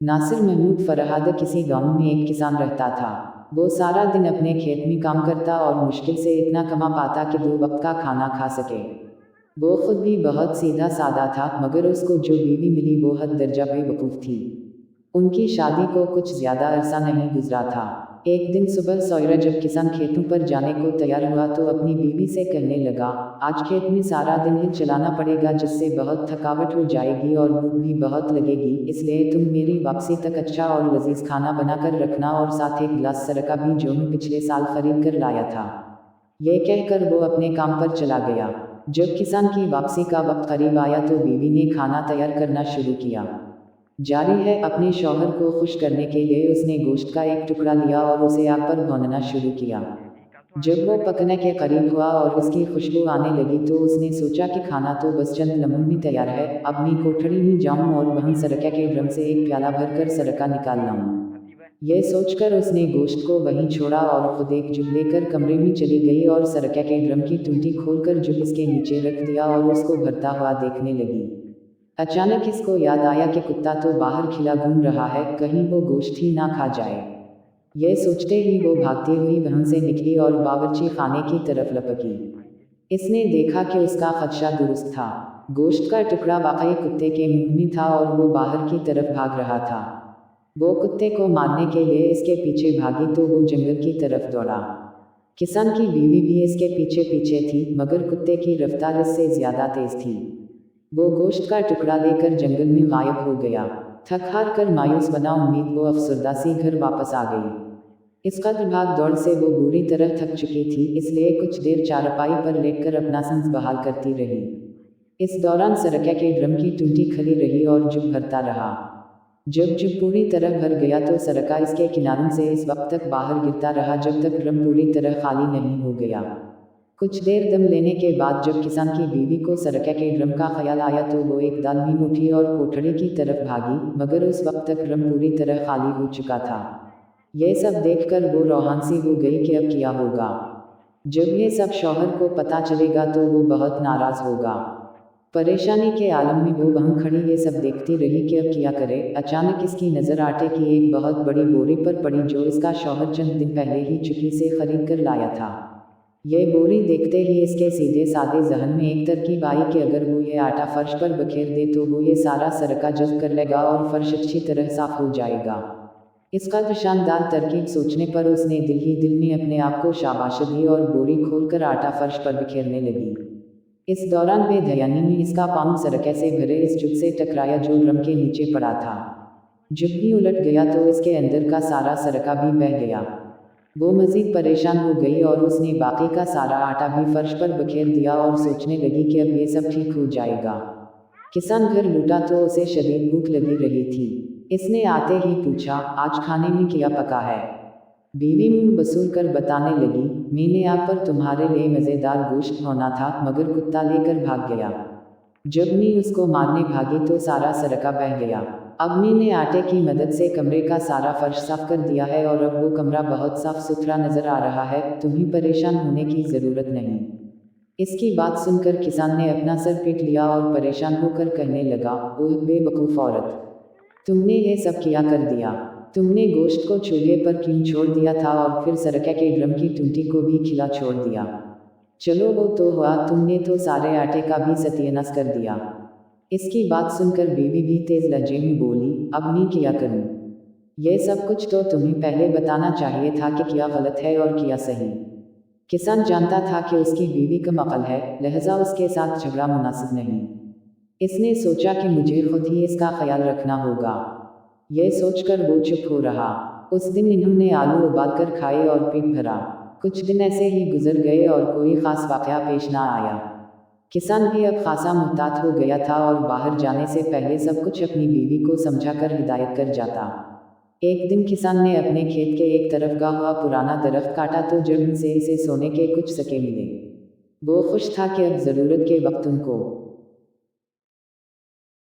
नासिर महमूद फरहाद किसी गांव में एक किसान रहता था। वो सारा दिन अपने खेत में काम करता और मुश्किल से इतना कमा पाता कि 2 वक्त का खाना खा सके। वो खुद भी बहुत सीधा सादा था, मगर उसको जो बीवी मिली वो हद दर्जा बेवकूफ़ थी। उनकी शादी को कुछ ज्यादा अरसा नहीं गुजरा था। एक दिन सुबह सवेरा जब किसान खेतों पर जाने को तैयार हुआ तो अपनी बीवी से कहने लगा, आज खेत में सारा दिन ही चलाना पड़ेगा, जिससे बहुत थकावट हो जाएगी और भूख भी बहुत लगेगी, इसलिए तुम मेरी वापसी तक अच्छा और लजीज खाना बनाकर रखना और साथ एक गिलास सरका भी जो मैं पिछले साल खरीद कर लाया था। ये कहकर वो अपने काम पर चला गया। जब किसान की वापसी का वक्त करीब आया तो बीवी ने खाना तैयार करना शुरू किया। जारी है, अपने शौहर को खुश करने के लिए उसने गोश्त का एक टुकड़ा लिया और उसे आग पर भूनना शुरू किया। जब वो पकने के करीब हुआ और इसकी खुशबू आने लगी तो उसने सोचा कि खाना तो बस चंद लम्हों में तैयार है, अपनी कोठड़ी में जाऊं और वहीं सरका के ड्रम से एक प्याला भरकर सरका निकाल लाऊं। यह सोचकर उसने गोश्त को वहीं छोड़ा और खुद एक जुग लेकर कमरे में चली गई और सरका के ड्रम की टूटी खोलकर जुग इसके नीचे रख दिया और उसको भरता हुआ देखने लगी। अचानक इसको याद आया कि कुत्ता तो बाहर खिला घूम रहा है, कहीं वो गोश्त ही ना खा जाए। यह सोचते ही वो भागती हुई वहां से निकली और बावर्ची खाने की तरफ लपकी। इसने देखा कि उसका खदशा दुरुस्त था। गोश्त का टुकड़ा वाकई कुत्ते के मुंह में था और वो बाहर की तरफ भाग रहा था। वो कुत्ते को मारने के लिए इसके पीछे भागी तो वो जंगल की तरफ दौड़ा। किसान की बीवी भी इसके पीछे पीछे थी, मगर कुत्ते की रफ्तार इससे ज्यादा तेज थी। वो गोश्त का टुकड़ा लेकर जंगल में गायब हो गया। थक हार कर मायूस बना उम्मीद वो अफसरदा सी घर वापस आ गई। इस कदर भाग दौड़ से वो बुरी तरह थक चुकी थी, इसलिए कुछ देर चारपाई पर लेटकर अपना सांस बहाल करती रही। इस दौरान सरका के ड्रम की टूटी खली रही और जुग भरता रहा। जब जुग पूरी तरह भर गया तो सरका इसके किनारों से इस वक्त तक बाहर गिरता रहा जब तक ड्रम पूरी तरह खाली नहीं हो गया। कुछ देर दम लेने के बाद जब किसान की बीवी को सरका के ड्रम का ख्याल आया तो वो एक दाल में उठी और कोठड़ी की तरफ भागी, मगर उस वक्त तक ड्रम पूरी तरह खाली हो चुका था। यह सब देखकर वो रोहान सी हो गई कि अब क्या होगा। जब ये सब शौहर को पता चलेगा तो वो बहुत नाराज होगा। परेशानी के आलम में वो वहां खड़ी ये सब देखती रही कि अब क्या करे। अचानक इसकी नज़र आटे की एक बहुत बड़ी बोरी पर पड़ी जो इसका शौहर चंद दिन पहले ही चुकी से खरीद कर लाया था। ये बोरी देखते ही इसके सीधे साधे जहन में एक तरकीब आई कि अगर वो ये आटा फर्श पर बखेर दे तो वो ये सारा सरका जज्ब कर लेगा और फर्श अच्छी तरह साफ हो जाएगा। इस कदर शानदार तरकीब सोचने पर उसने दिल ही दिल में अपने आप को शाबाश दी और बोरी खोलकर आटा फर्श पर बिखेरने लगी। इस दौरान बेध्यानी में इसका पांव सरके से भरे इस जुग से टकराया जो ड्रम के नीचे पड़ा था। जुग भी उलट गया तो इसके अंदर का सारा सरका भी बह गया। वो मजीद परेशान हो गई और उसने बाकी का सारा आटा भी फर्श पर बखेर दिया और सोचने लगी कि अब ये सब ठीक हो जाएगा। किसान घर लौटा तो उसे शदीद भूख लगी रही थी। इसने आते ही पूछा, आज खाने में क्या पका है? बीवी मुंह बसूल कर बताने लगी, मैंने आग पर तुम्हारे लिए मज़ेदार गोश्त होना था, मगर कुत्ता लेकर भाग गया। जब मैं उसको मारने भागी तो सारा सरका बह गया। अब मैंने आटे की मदद से कमरे का सारा फर्श साफ कर दिया है और अब वो कमरा बहुत साफ सुथरा नजर आ रहा है, तुम्हें परेशान होने की ज़रूरत नहीं। इसकी बात सुनकर किसान ने अपना सर पीट लिया और परेशान होकर कहने लगा, ओह बेवकूफ़ औरत, तुमने ये सब क्या कर दिया? तुमने गोश्त को चूल्हे पर क्यों छोड़ दिया था और फिर सरका के ड्रम की टूटी को भी खिला छोड़ दिया? चलो वो तो हुआ, तुमने तो सारे आटे का भी सत्यानाश कर दिया। इसकी बात सुनकर बीवी भी तेज लहजे में बोली, अब मैं क्या करूं? यह सब कुछ तो तुम्हें पहले बताना चाहिए था कि क्या गलत है और क्या सही। किसान जानता था कि उसकी बीवी कम अकल है, लिहाजा उसके साथ झगड़ा मुनासिब नहीं। इसने सोचा कि मुझे खुद ही इसका ख्याल रखना होगा। यह सोचकर वो चुप हो रहा। उस दिन इन्होंने आलू उबालकर खाए और पेट भरा। कुछ दिन ऐसे ही गुजर गए और कोई खास वाकया पेश ना आया। किसान भी अब खासा मुहतात हो गया था और बाहर जाने से पहले सब कुछ अपनी बीवी को समझाकर हिदायत कर जाता। एक दिन किसान ने अपने खेत के एक तरफ का हुआ पुराना दरख्त काटा तो जड़ से इसे सोने के कुछ सके मिले। वो खुश था कि अब ज़रूरत के वक्त उनको